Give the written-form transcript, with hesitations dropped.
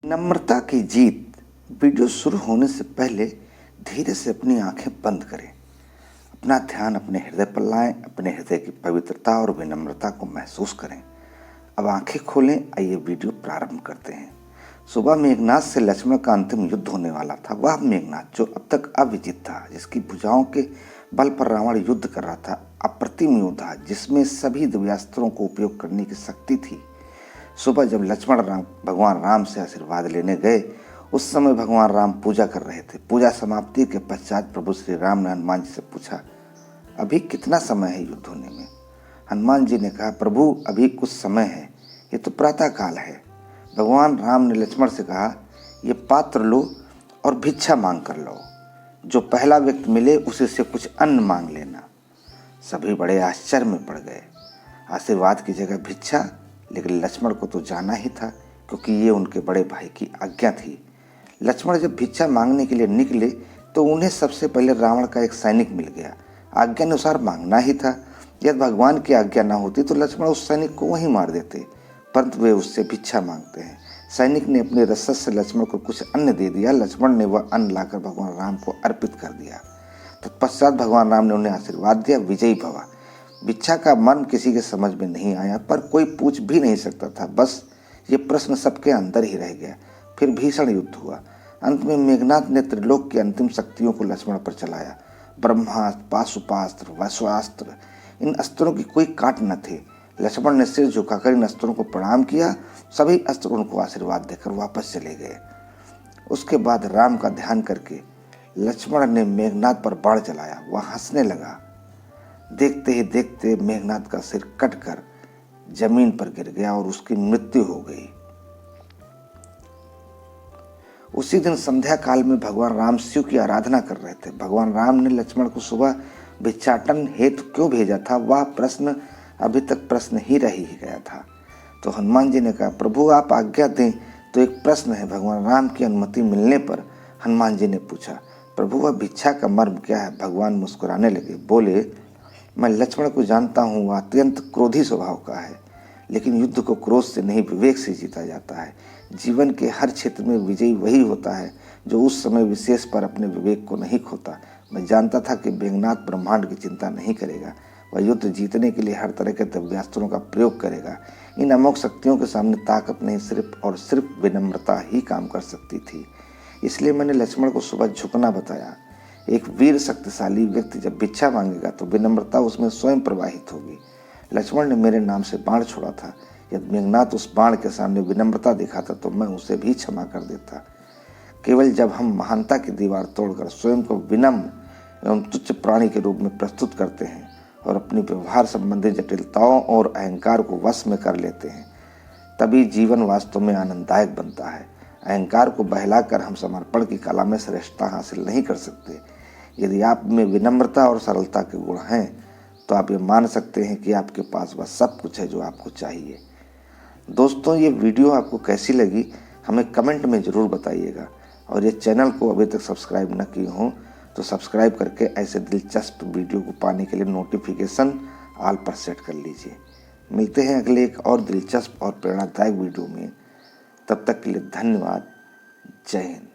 नम्रता की जीत। वीडियो शुरू होने से पहले धीरे से अपनी आंखें बंद करें। अपना ध्यान अपने हृदय पर लाएं। अपने हृदय की पवित्रता और विनम्रता को महसूस करें। अब आंखें खोलें। आइए वीडियो प्रारंभ करते हैं। सुबह मेघनाद से लक्ष्मण का अंतिम युद्ध होने वाला था। वह मेघनाद जो अब तक अविजित था, जिसकी भुजाओं के बल पर रावण युद्ध कर रहा था, अप्रतिम योद्धा जिसमें सभी दिव्यास्त्रों को उपयोग करने की शक्ति थी। सुबह जब लक्ष्मण भगवान राम से आशीर्वाद लेने गए, उस समय भगवान राम पूजा कर रहे थे। पूजा समाप्ति के पश्चात प्रभु श्री राम ने हनुमान जी से पूछा, अभी कितना समय है युद्ध होने में? हनुमान जी ने कहा, प्रभु अभी कुछ समय है, ये तो प्रातः काल है। भगवान राम ने लक्ष्मण से कहा, ये पात्र लो और भिक्षा मांग कर लो। जो पहला व्यक्ति मिले उसी से कुछ अन्न मांग लेना। सभी बड़े आश्चर्य में पड़ गए। आशीर्वाद की जगह भिक्षा, लेकिन लक्ष्मण को तो जाना ही था, क्योंकि ये उनके बड़े भाई की आज्ञा थी। लक्ष्मण जब भिक्षा मांगने के लिए निकले तो उन्हें सबसे पहले रावण का एक सैनिक मिल गया। आज्ञा अनुसार मांगना ही था। यदि भगवान की आज्ञा न होती तो लक्ष्मण उस सैनिक को वहीं मार देते, परंतु वे उससे भिक्षा मांगते हैं। सैनिक ने अपने रसद से लक्ष्मण को कुछ अन्न दे दिया। लक्ष्मण ने वह अन्न लाकर भगवान राम को अर्पित कर दिया। तत्पश्चात भगवान राम ने उन्हें आशीर्वाद दिया, विजयी भव। भिक्षा का मर्म किसी के समझ में नहीं आया, पर कोई पूछ भी नहीं सकता था। बस ये प्रश्न सबके अंदर ही रह गया। फिर भीषण युद्ध हुआ। अंत में मेघनाद ने त्रिलोक की अंतिम शक्तियों को लक्ष्मण पर चलाया। ब्रह्मास्त्र, पाशुपास्त्र, वैश्वास्त्र, इन अस्त्रों की कोई काट न थे। लक्ष्मण ने सिर झुकाकर इन अस्त्रों को प्रणाम किया। सभी अस्त्र उनको आशीर्वाद देकर वापस चले गए। उसके बाद राम का ध्यान करके लक्ष्मण ने मेघनाद पर बाण चलाया। वह हंसने लगा। देखते ही देखते मेघनाद का सिर कटकर जमीन पर गिर गया और उसकी मृत्यु हो गई। उसी दिन संध्या काल में भगवान राम शिव की आराधना कर रहे थे। भगवान राम ने लक्ष्मण को सुबह भिक्षाटन हेतु क्यों भेजा था, वह प्रश्न अभी तक प्रश्न ही रह ही गया था। तो हनुमान जी ने कहा, प्रभु आप आज्ञा दें तो एक प्रश्न है। भगवान राम की अनुमति मिलने पर हनुमान जी ने पूछा, प्रभु वह भिक्षा का मर्म क्या है? भगवान मुस्कुराने लगे, बोले, मैं लक्ष्मण को जानता हूँ, वह अत्यंत क्रोधी स्वभाव का है, लेकिन युद्ध को क्रोध से नहीं विवेक से जीता जाता है। जीवन के हर क्षेत्र में विजयी वही होता है जो उस समय विशेष पर अपने विवेक को नहीं खोता। मैं जानता था कि मेघनाद ब्रह्मांड की चिंता नहीं करेगा। वह युद्ध जीतने के लिए हर तरह के दिव्यास्त्रों का प्रयोग करेगा। इन अमोघ शक्तियों के सामने ताकत नहीं, सिर्फ और सिर्फ विनम्रता ही काम कर सकती थी। इसलिए मैंने लक्ष्मण को सुबह झुकना बताया। एक वीर शक्तिशाली व्यक्ति जब भिक्षा मांगेगा तो विनम्रता उसमें स्वयं प्रवाहित होगी। लक्ष्मण ने मेरे नाम से बाण छोड़ा था। यदि मेघनाद उस बाण के सामने विनम्रता दिखाता तो मैं उसे भी क्षमा कर देता। केवल जब हम महानता की दीवार तोड़कर स्वयं को विनम्र एवं तुच्छ प्राणी के रूप में प्रस्तुत करते हैं और अपनी व्यवहार संबंधी जटिलताओं और अहंकार को वश में कर लेते हैं, तभी जीवन वास्तव में आनंददायक बनता है। अहंकार को बहलाकर हम समर्पण की कला में श्रेष्ठता हासिल नहीं कर सकते। यदि आप में विनम्रता और सरलता के गुण हैं तो आप ये मान सकते हैं कि आपके पास वह सब कुछ है जो आपको चाहिए। दोस्तों, ये वीडियो आपको कैसी लगी हमें कमेंट में ज़रूर बताइएगा, और ये चैनल को अभी तक सब्सक्राइब न किए हों तो सब्सक्राइब करके ऐसे दिलचस्प वीडियो को पाने के लिए नोटिफिकेशन ऑल पर सेट कर लीजिए। मिलते हैं अगले एक और दिलचस्प और प्रेरणादायक वीडियो में। तब तक के लिए धन्यवाद। जय हिंद।